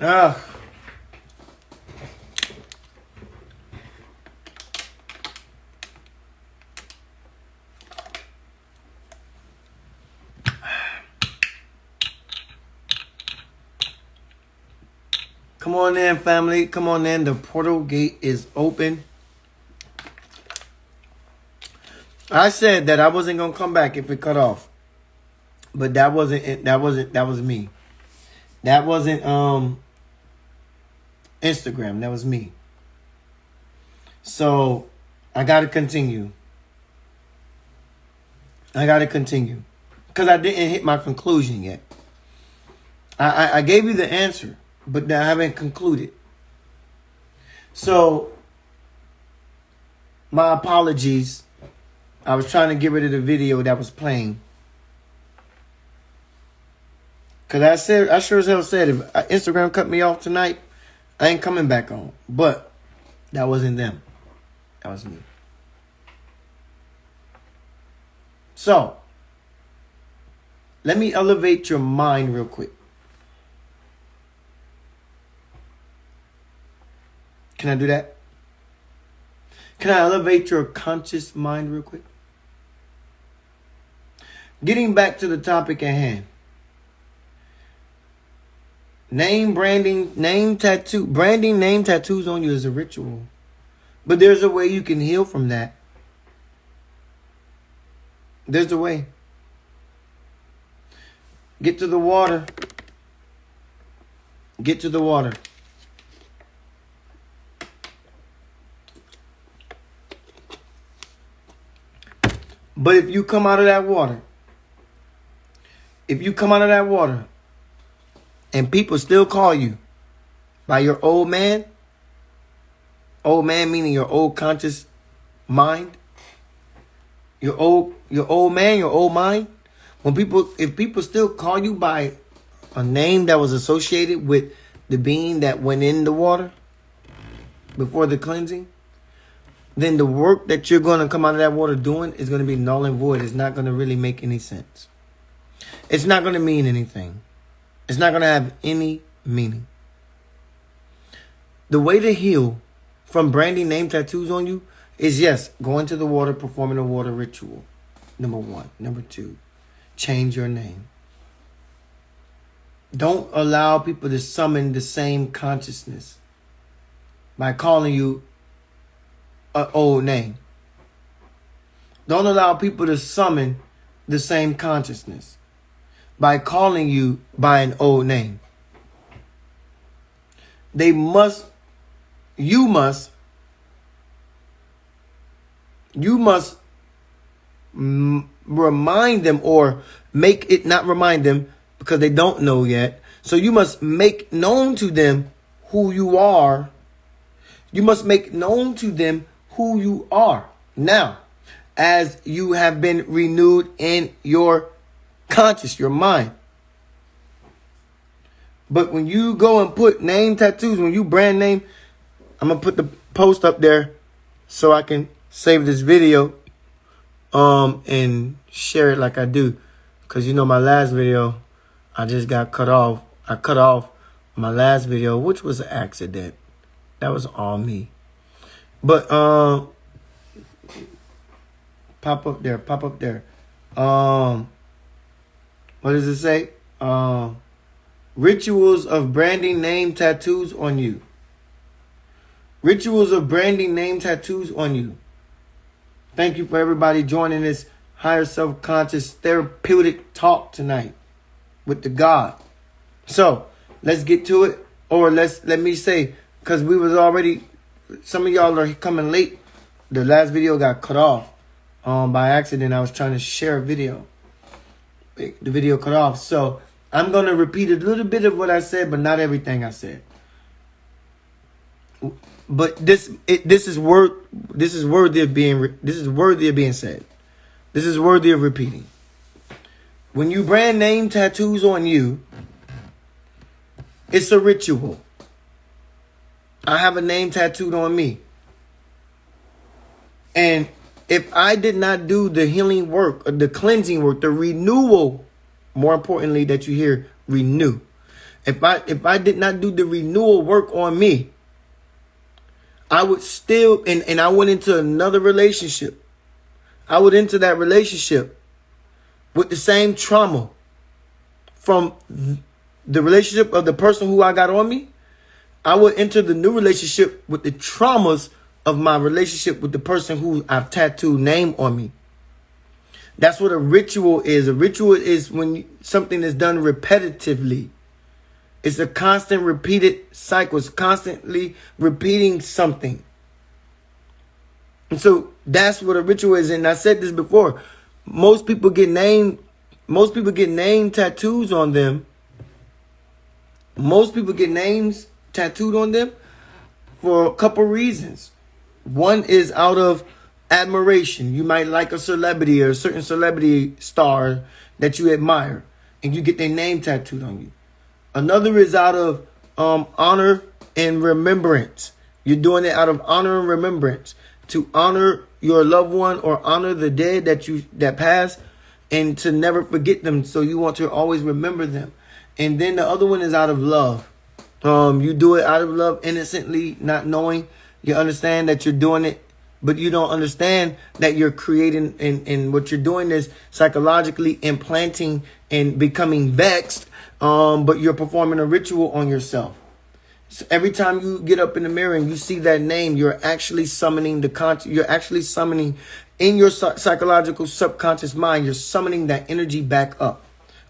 Ah. Come on in, family. Come on in. The portal gate is open. I said that I wasn't gonna come back if it cut off, but that wasn't it. That was me. That wasn't Instagram. That was me. So I gotta continue. Because I didn't hit my conclusion yet. I gave you the answer, but I haven't concluded. So, my apologies. I was trying to get rid of the video that was playing. Because I sure as hell said, if Instagram cut me off tonight, I ain't coming back on. But that wasn't them. That was me. So, let me elevate your mind real quick. Can I do that? Can I elevate your conscious mind real quick? Getting back to the topic at hand. Name branding, name tattoo. Branding name tattoos on you is a ritual. But there's a way you can heal from that. There's a way. Get to the water. Get to the water. But if you come out of that water, and people still call you by your old man meaning your old conscious mind, your old man, your old mind, if people still call you by a name that was associated with the being that went in the water before the cleansing, then the work that you're going to come out of that water doing is going to be null and void. It's not going to really make any sense. It's not going to mean anything. It's not going to have any meaning. The way to heal from branding name tattoos on you is, yes, going to the water, performing a water ritual. Number 1. Number 2, change your name. Don't allow people to summon the same consciousness by calling you an old name. Don't allow people to summon the same consciousness by calling you by an old name. You must remind them, or make it not remind them because they don't know yet. So you must make known to them who you are. You must make known to them who you are now, as you have been renewed in your conscious, your mind. But when you go and put name tattoos, when you brand name, I'm going to put the post up there so I can save this video and share it like I do. Because you know my last video, I just got cut off. I cut off my last video, which was an accident. That was all me. But pop up there. What does it say? Rituals of branding name tattoos on you. Rituals of branding name tattoos on you. Thank you for everybody joining this higher self-conscious therapeutic talk tonight with the God. So let's get to it. Or let me say, because we was already, some of y'all are coming late. The last video got cut off by accident. I was trying to share a video. The video cut off. So I'm going to repeat a little bit of what I said, but not everything I said. But this is worthy of being said. This is worthy of repeating. When you brand name tattoos on you, it's a ritual. I have a name tattooed on me. And if I did not do the healing work, the cleansing work, the renewal, more importantly that you hear, renew. If I did not do the renewal work on me, I would still, and I went into another relationship. I would enter that relationship with the same trauma from the relationship of the person who I got on me. I would enter the new relationship with the traumas of my relationship with the person who I've tattooed name on me. That's what a ritual is. A ritual is when something is done repetitively. It's a constant repeated cycle. It's constantly repeating something. And so that's what a ritual is. And I said this before. Most people get name tattoos on them. Most people get names tattooed on them for a couple reasons. One is out of admiration. You might like a celebrity or a certain celebrity star that you admire, and you get their name tattooed on you. Another is out of honor and remembrance. You're doing it out of honor and remembrance to honor your loved one or honor the dead that passed, and to never forget them. So you want to always remember them. And then the other one is out of love. You do it out of love, innocently, not knowing. You understand that you're doing it, but you don't understand that you're creating, and what you're doing is psychologically implanting and becoming vexed. But you're performing a ritual on yourself. So every time you get up in the mirror and you see that name, you're actually summoning you're actually summoning in your psychological subconscious mind, you're summoning that energy back up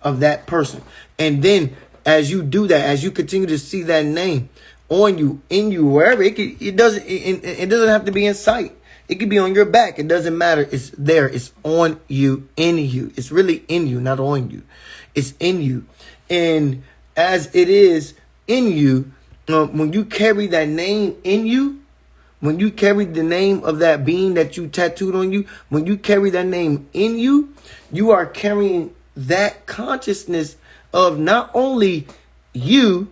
of that person. And then as you do that, as you continue to see that name on you, in you, wherever it doesn't have to be in sight. It could be on your back. It doesn't matter. It's there. It's on you, in you. It's really in you, not on you. It's in you. And as it is in you, when you carry that name in you, when you carry the name of that being that you tattooed on you, when you carry that name in you, you are carrying that consciousness of not only you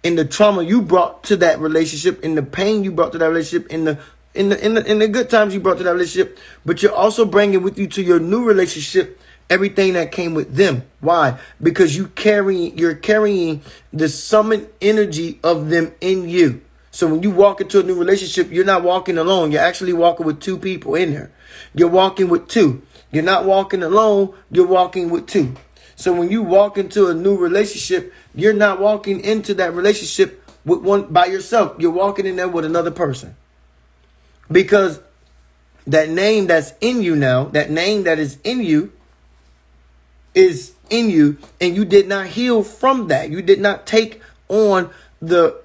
and the trauma you brought to that relationship, and the pain you brought to that relationship, in the good times you brought to that relationship, but you're also bringing with you to your new relationship everything that came with them. Why? Because you're carrying the summoned energy of them in you. So when you walk into a new relationship, you're not walking alone. You're actually walking with two people in there. You're walking with two. You're not walking alone. You're walking with two. So when you walk into a new relationship, you're not walking into that relationship with one by yourself. You're walking in there with another person. Because that name that's in you now, that name that is in you, and you did not heal from that. You did not take on the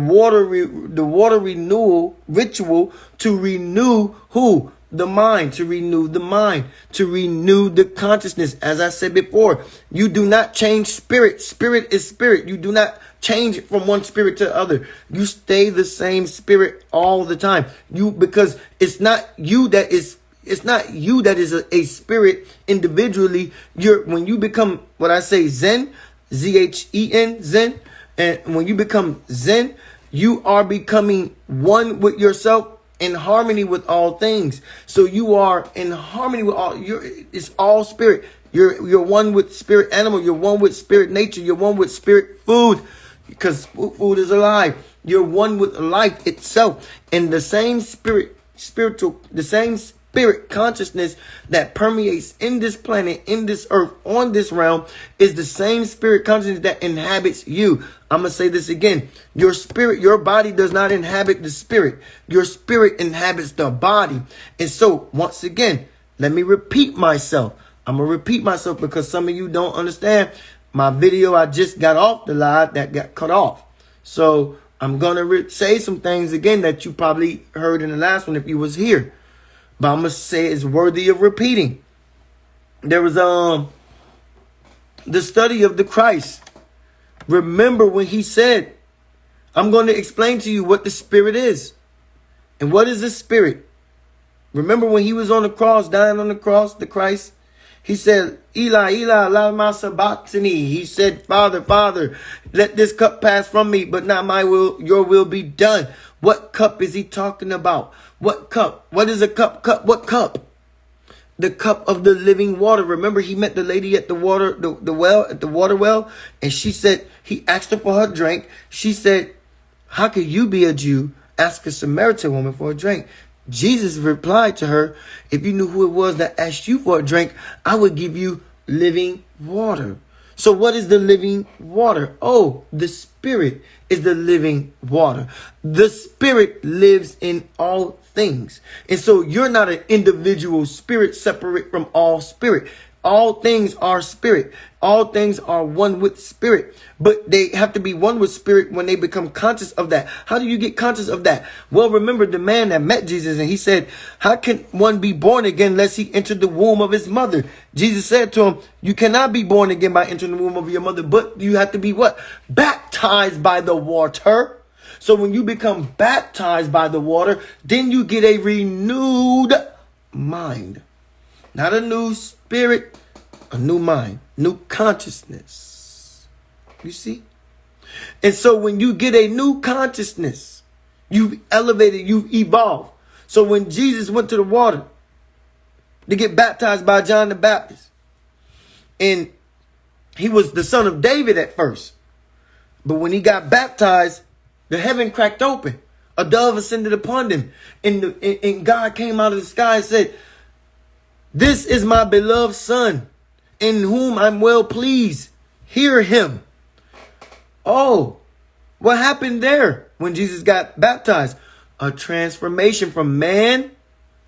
water renewal ritual to renew who? The mind, to renew the mind, to renew the consciousness. As I said before, you do not change spirit. Spirit is spirit. You do not change it from one spirit to the other. You stay the same spirit all the time. Because it's not you that is a spirit individually. When you become what I say Zen, Zhen, Zen, and when you become Zen, you are becoming one with yourself, in harmony with all things. So you are in harmony with all. It's all spirit. You're one with spirit animal. You're one with spirit nature. You're one with spirit food, because food is alive. You're one with life itself, and the same spirit consciousness that permeates in this planet, in this earth, on this realm, is the same spirit consciousness that inhabits you. I'm going to say this again. Your spirit, your body does not inhabit the spirit. Your spirit inhabits the body. And so, once again, let me repeat myself. I'm going to repeat myself because some of you don't understand my video. I just got off the live that got cut off. So, I'm going to say some things again that you probably heard in the last one if you was here. But I'm going to say it's worthy of repeating. There was the study of the Christ. Remember when he said, I'm going to explain to you what the spirit is. And what is the spirit? Remember when he was on the cross, dying on the cross, the Christ? He said, Eli, Eli, lama sabachthani. He said, Father, Father, let this cup pass from me, but not my will, your will be done. What cup is he talking about? What cup? What is a cup? What cup? the cup of the living water. Remember, he met the lady at the water well, and she said, he asked her for her drink. She said, how could you be a Jew, ask a Samaritan woman for a drink? Jesus replied to her, if you knew who it was that asked you for a drink, I would give you living water. So what is the living water? Oh, the Spirit is the living water. The Spirit lives in all things. And so you're not an individual spirit separate from all spirit. All things are spirit. All things are one with spirit. But they have to be one with spirit when they become conscious of that. How do you get conscious of that? Well, remember the man that met Jesus, and he said, how can one be born again unless he entered the womb of his mother? Jesus said to him, you cannot be born again by entering the womb of your mother, but you have to be what? Baptized by the water. So when you become baptized by the water, then you get a renewed mind. Not a new spirit, a new mind, new consciousness. You see? And so when you get a new consciousness, you've elevated, you've evolved. So when Jesus went to the water to get baptized by John the Baptist, and he was the son of David at first, but when he got baptized, the heaven cracked open. A dove ascended upon him, and God came out of the sky and said, this is my beloved son, in whom I'm well pleased. Hear him. Oh, what happened there when Jesus got baptized? A transformation from man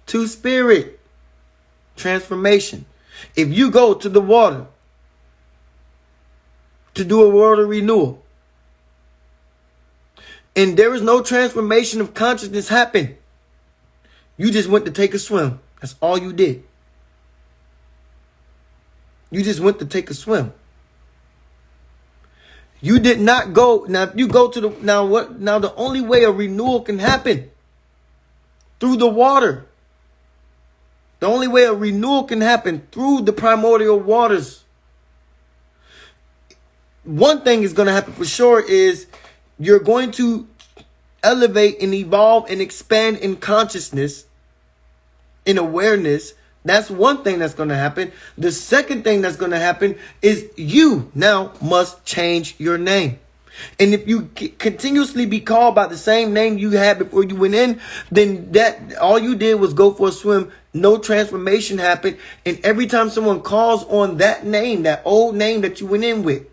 to spirit. Transformation. If you go to the water to do a water renewal, and there is no transformation of consciousness happen, you just went to take a swim. That's all you did. You just went to take a swim. You did not go. Now, if you go to the, now the only way a renewal can happen through the water. The only way a renewal can happen through the primordial waters. One thing is going to happen for sure is you're going to elevate and evolve and expand in consciousness, in awareness. That's one thing that's going to happen. The second thing that's going to happen is you now must change your name. And if you continuously be called by the same name you had before you went in, then that all you did was go for a swim. No transformation happened. And every time someone calls on that name, that old name that you went in with,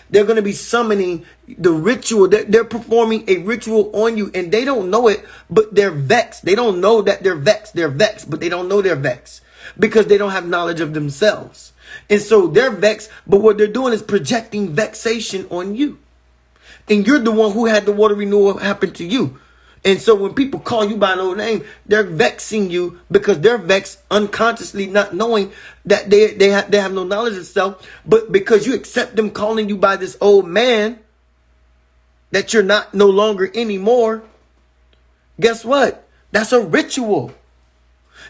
they're going to be summoning the ritual. They're performing a ritual on you, and they don't know it, but they're vexed. They don't know that they're vexed. They're vexed, but they don't know they're vexed because they don't have knowledge of themselves. And so they're vexed, but what they're doing is projecting vexation on you. And you're the one who had the water renewal happen to you. And so when people call you by an old name, they're vexing you because they're vexed unconsciously, not knowing that they have no knowledge of self. But because you accept them calling you by this old man that you're not no longer anymore, guess what? That's a ritual.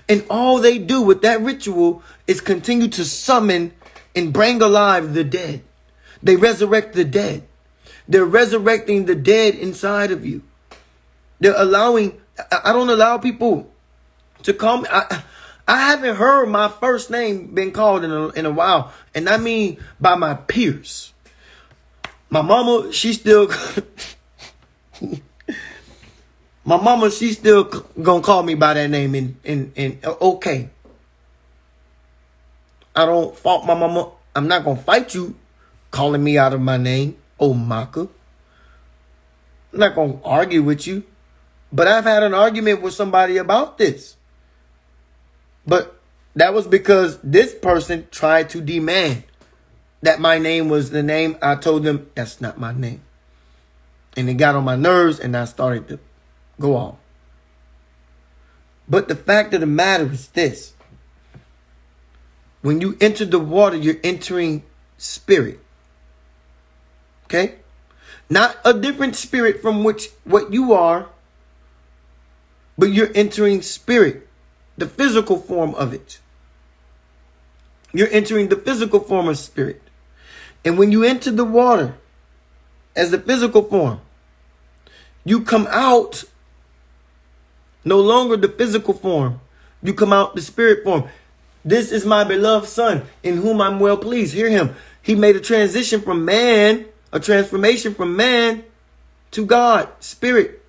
And all they do with that ritual is continue to summon and bring alive the dead. They resurrect the dead. They're resurrecting the dead inside of you. They're allowing, I don't allow people to call me. I haven't heard my first name been called in a while. And I mean by my peers. My mama, she's still gonna call me by that name and okay. I don't fault my mama. I'm not gonna fight you calling me out of my name, Omaka. I'm not gonna argue with you. But I've had an argument with somebody about this. But that was because this person tried to demand that my name was the name. I told them that's not my name. And it got on my nerves and I started to go off. But the fact of the matter is this. When you enter the water, you're entering spirit. Okay? Not a different spirit from which what you are. But you're entering spirit, the physical form of it. You're entering the physical form of spirit. And when you enter the water as the physical form, you come out no longer the physical form. You come out the spirit form. This is my beloved son in whom I'm well pleased. Hear him. He made a transition from man, a transformation from man to God, spirit.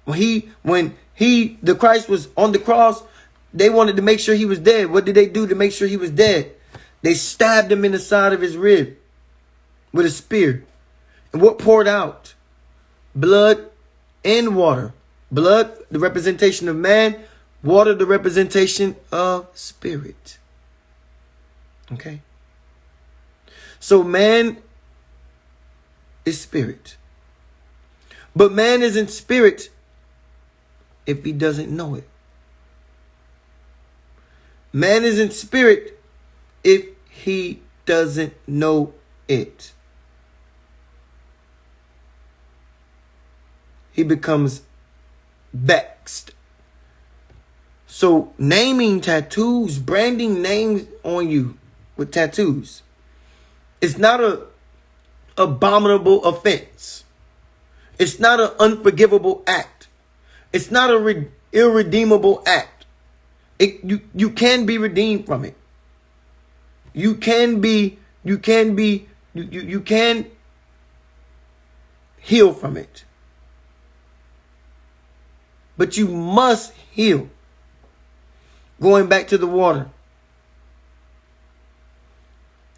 When the Christ was on the cross, they wanted to make sure he was dead. What did they do to make sure he was dead? They stabbed him in the side of his rib with a spear. And what poured out? Blood and water. Blood, the representation of man. Water, the representation of spirit. Okay? So man is spirit. But man isn't spirit if he doesn't know it. Man isn't spirit if he doesn't know it. He becomes vexed. So naming tattoos, branding names on you with tattoos, it's not an abominable offense. It's not an unforgivable act. It's not an irredeemable act. You can be redeemed from it. You can heal from it. But you must heal. Going back to the water.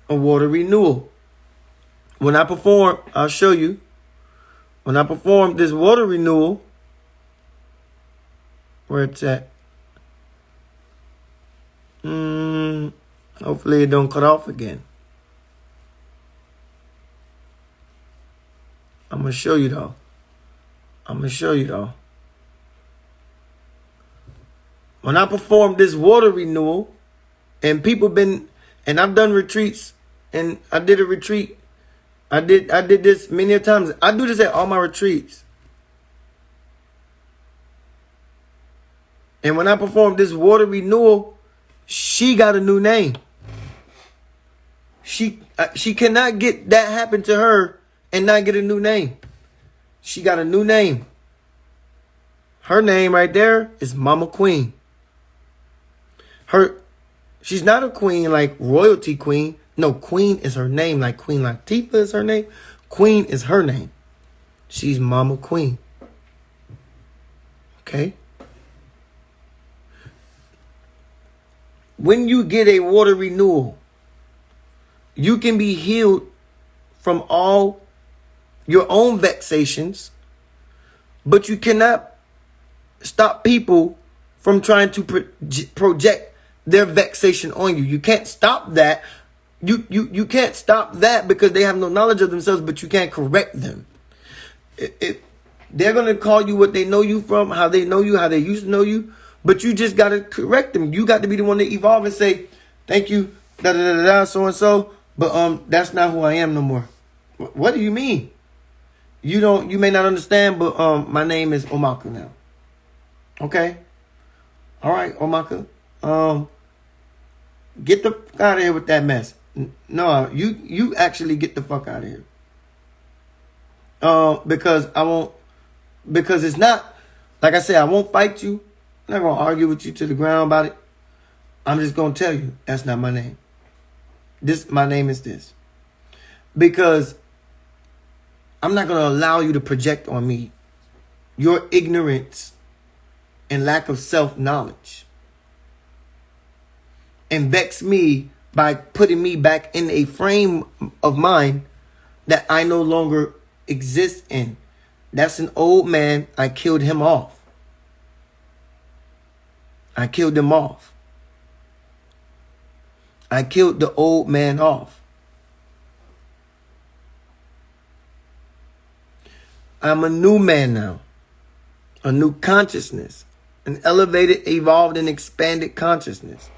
A water renewal. When I perform, I'll show you. When I perform this water renewal, where it's at. Hopefully it don't cut off again. I'm going to show you though. When I perform this water renewal, and and I've done retreats, and I did a retreat. I did this many a times. I do this at all my retreats. And when I perform this water renewal, she got a new name. She cannot get that happen to her and not get a new name. She got a new name. Her name right there is Mama Queen. She's not a queen like royalty queen. No, Queen is her name, like Queen Latifah is her name. Queen is her name. She's Mama Queen. Okay? When you get a water renewal, you can be healed from all your own vexations, but you cannot stop people from trying to project their vexation on you. You can't stop that. You can't stop that because they have no knowledge of themselves, but you can't correct them. They're going to call you what they know you from, how they know you, how they used to know you, but you just got to correct them. You got to be the one to evolve and say, thank you, so and so, but that's not who I am no more. What do you mean? You may not understand, but my name is Omaka now. Okay? All right, Omaka. Get the fuck out of here with that mess. No, you actually get the fuck out of here. Because it's not, like I said, I won't fight you. I'm not going to argue with you to the ground about it. I'm just going to tell you, that's not my name. My name is this. Because I'm not going to allow you to project on me your ignorance and lack of self-knowledge. And vex me by putting me back in a frame of mind that I no longer exist in. That's an old man. I killed him off. I killed him off. I killed the old man off. I'm a new man now. A new consciousness. An elevated, evolved, and expanded consciousness.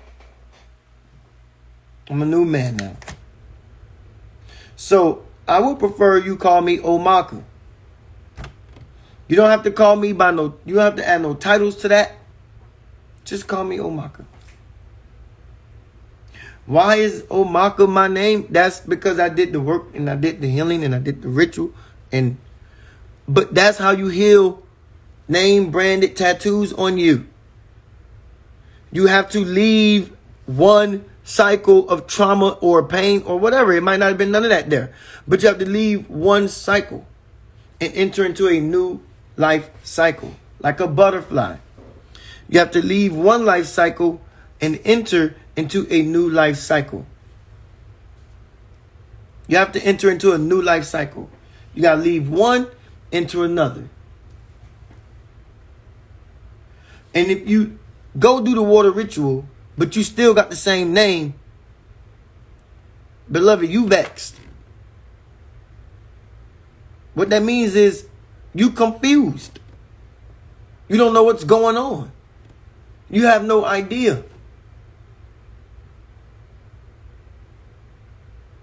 I'm a new man now. So I would prefer you call me Omaka. You don't have to call me by you don't have to add no titles to that. Just call me Omaka. Why is Omaka my name? That's because I did the work and I did the healing and I did the ritual. But that's how you heal name branded tattoos on you. You have to leave one cycle of trauma or pain or whatever. It might not have been none of that there. But you have to leave one cycle and enter into a new life cycle. Like a butterfly. You have to leave one life cycle and enter into a new life cycle. You have to enter into a new life cycle. You got to leave one, enter another. And if you go do the water ritual, but you still got the same name, beloved, you vexed. What that means is you confused. You don't know what's going on. You have no idea.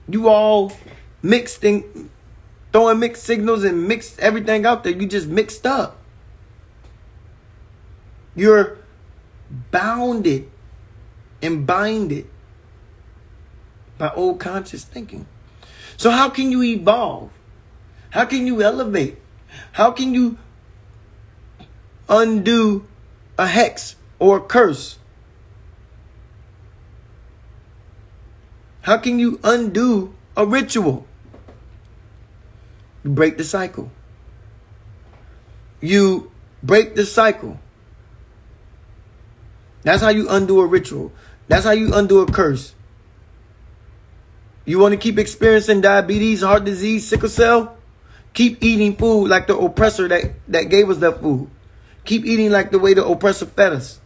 You all mixed and throwing mixed signals and mixed everything out there. You just mixed up. You're bounded and binded by old conscious thinking. So how can you evolve? How can you elevate? How can you undo a hex or a curse? How can you undo a ritual? You break the cycle. You break the cycle. That's how you undo a ritual. That's how you undo a curse. You want to keep experiencing diabetes, heart disease, sickle cell? Keep eating food like the oppressor that gave us that food. Keep eating like the way the oppressor fed us.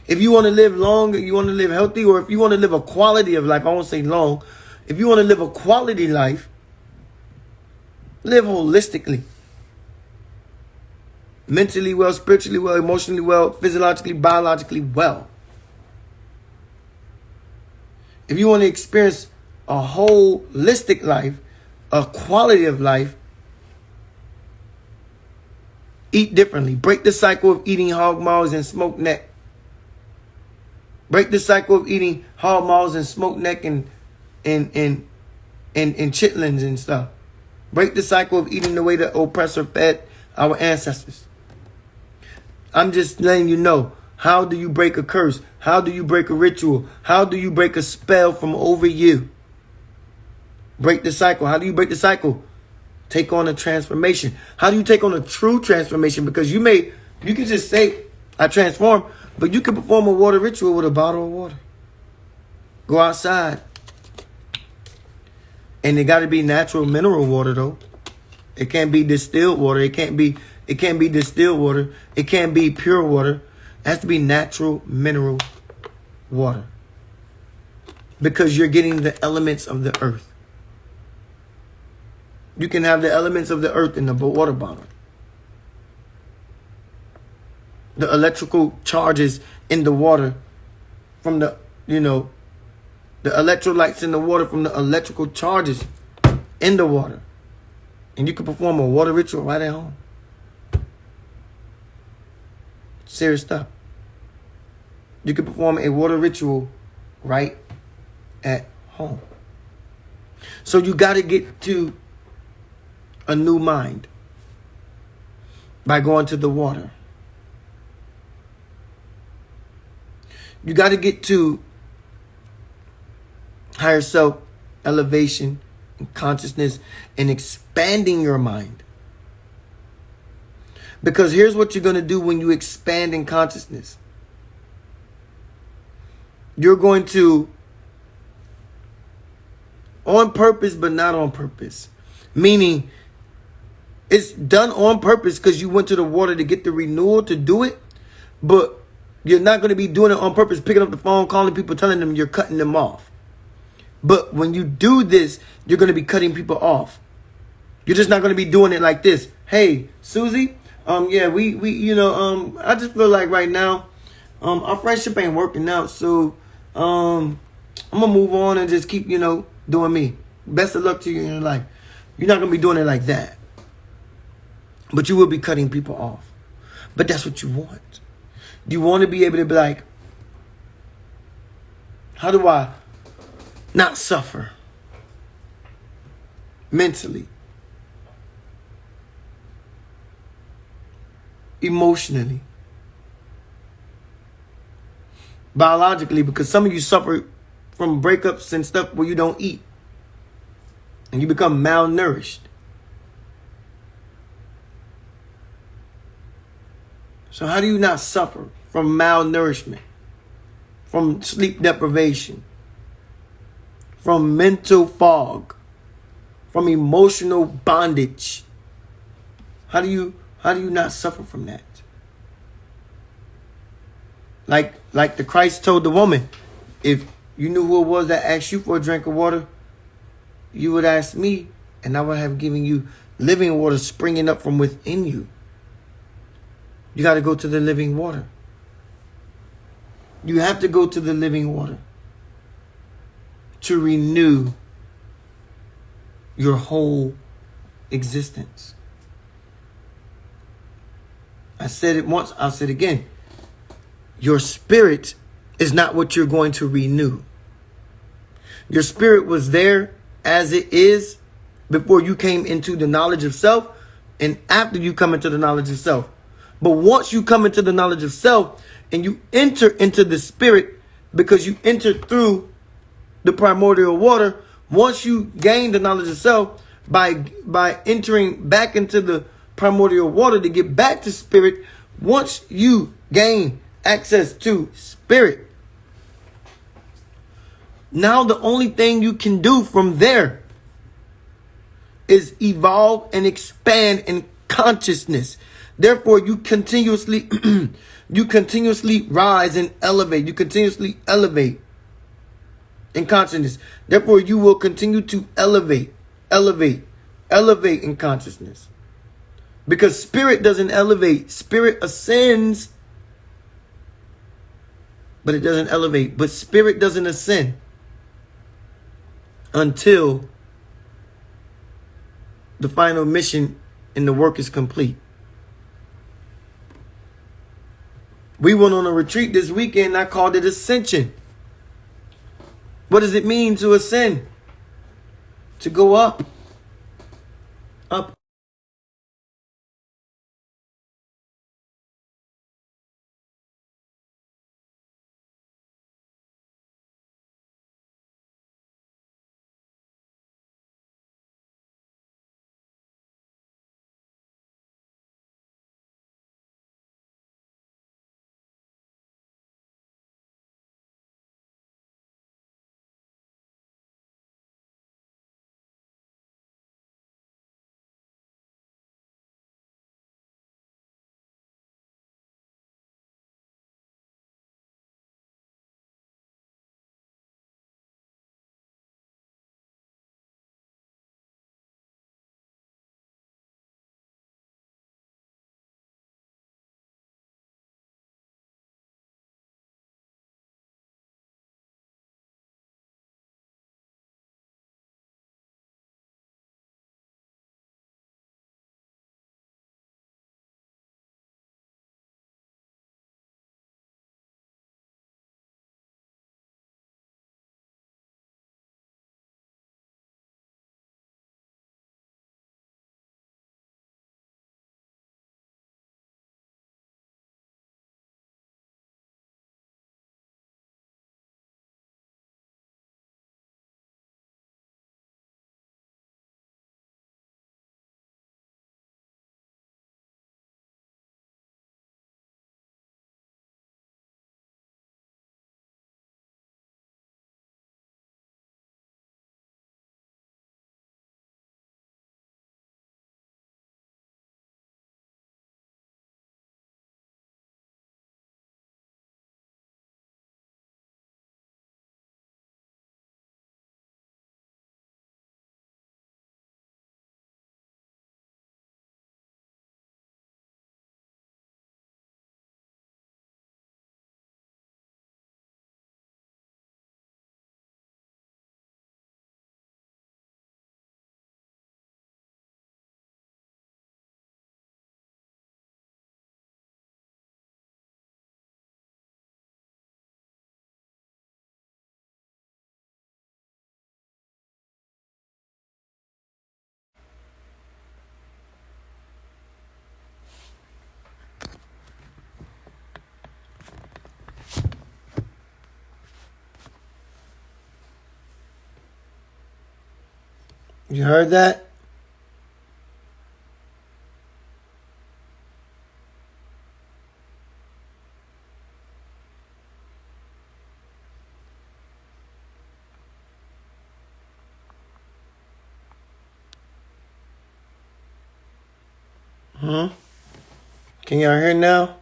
If you want to live long, you want to live healthy, or if you want to live a quality of life, I won't say long. If you want to live a quality life, live holistically. Mentally well, spiritually well, emotionally well, physiologically, biologically well. If you want to experience a holistic life, a quality of life, eat differently. Break the cycle of eating hog maws and smoked neck. Break the cycle of eating hog maws and smoked neck and chitlins and stuff. Break the cycle of eating the way the oppressor fed our ancestors. I'm just letting you know, how do you break a curse? How do you break a ritual? How do you break a spell from over you? Break the cycle. How do you break the cycle? Take on a transformation. How do you take on a true transformation? Because you can just say, I transform, but you can perform a water ritual with a bottle of water. Go outside. And it got to be natural mineral water, though. It can't be distilled water. It can't be distilled water. It can't be pure water. It has to be natural mineral water. Because you're getting the elements of the earth. You can have the elements of the earth in the water bottle. The electrical charges in the water from the electrolytes in the water from the electrical charges in the water. And you can perform a water ritual right at home. Serious stuff. You can perform a water ritual right at home. So you got to get to a new mind by going to the water. You got to get to higher self elevation and consciousness and expanding your mind. Because here's what you're going to do when you expand in consciousness. You're going to, on purpose but not on purpose. Meaning, it's done on purpose because you went to the water to get the renewal to do it. But you're not going to be doing it on purpose, picking up the phone, calling people, telling them you're cutting them off. But when you do this, you're going to be cutting people off. You're just not going to be doing it like this. Hey, Susie, yeah, I just feel like right now, our friendship ain't working out. So, I'm going to move on and just keep, doing me. Best of luck to you in your life. You're not going to be doing it like that. But you will be cutting people off. But that's what you want. You want to be able to be like, how do I not suffer mentally, emotionally, biologically, because some of you suffer from breakups and stuff where you don't eat and you become malnourished. So how do you not suffer from malnourishment, from sleep deprivation, from mental fog, from emotional bondage? How do you not suffer from that? Like the Christ told the woman, if you knew who it was that asked you for a drink of water, you would ask me, and I would have given you living water springing up from within you. You got to go to the living water. You have to go to the living water to renew your whole existence. I said it once, I'll say it again. Your spirit is not what you're going to renew. Your spirit was there as it is before you came into the knowledge of self and after you come into the knowledge of self. But once you come into the knowledge of self and you enter into the spirit, because you entered through the primordial water, once you gain the knowledge of self by entering back into the primordial water to get back to spirit, once you gain access to spirit, now the only thing you can do from there is evolve and expand in consciousness. Therefore, you continuously rise and elevate. You continuously elevate in consciousness. Therefore, you will continue to elevate in consciousness. Because spirit doesn't elevate. Spirit ascends, but it doesn't elevate. But spirit doesn't ascend until the final mission and the work is complete. We went on a retreat this weekend. I called it Ascension. What does it mean to ascend? To go up. Up. You heard that? Huh? Can y'all hear now?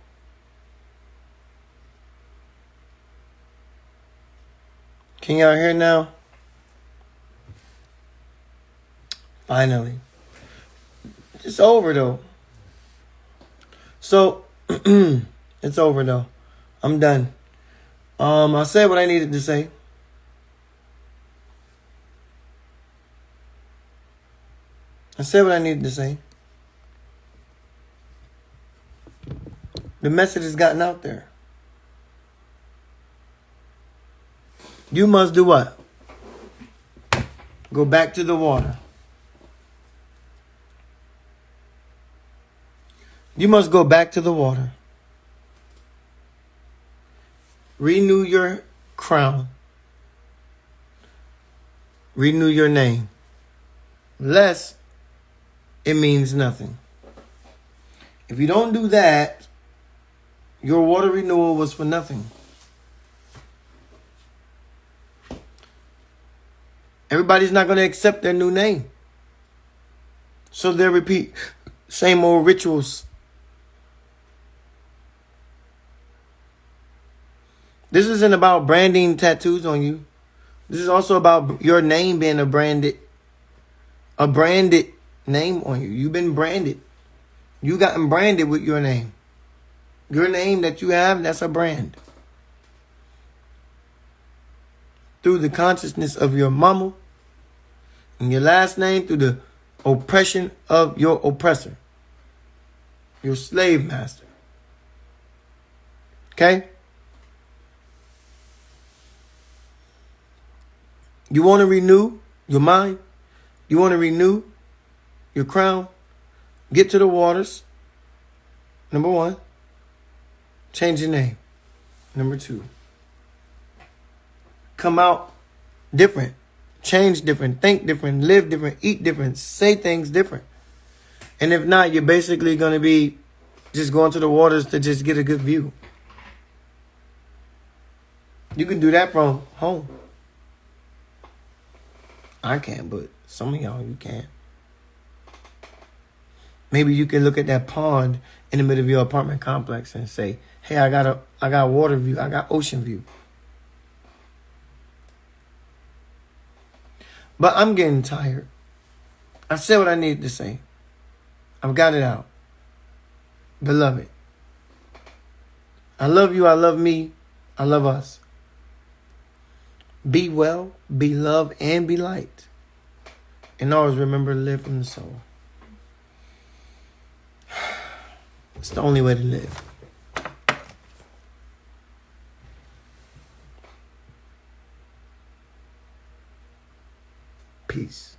Can y'all hear now? Finally. It's over though. So it's over though. I'm done. I said what I needed to say. I said what I needed to say. The message has gotten out there. You must do what? Go back to the water. You must go back to the water. Renew your crown. Renew your name. Less, it means nothing. If you don't do that, your water renewal was for nothing. Everybody's not going to accept their new name. So they'll repeat same old rituals. This isn't about branding tattoos on you. This is also about your name being a branded name on you. You've been branded. You gotten branded with your name. Your name that you have, that's a brand. Through the consciousness of your mama and your last name, through the oppression of your oppressor, your slave master. Okay? You want to renew your mind? You want to renew your crown? Get to the waters. Number 1. Change your name. Number 2. Come out different. Change different. Think different. Live different. Eat different. Say things different. And if not, you're basically going to be just going to the waters to just get a good view. You can do that from home. I can't, but some of y'all, you can. Maybe you can look at that pond in the middle of your apartment complex and say, hey, I got water view. I got ocean view. But I'm getting tired. I said what I needed to say. I've got it out. Beloved, I love you. I love me. I love us. Be well, be love, and be light. And always remember to live from the soul. It's the only way to live. Peace.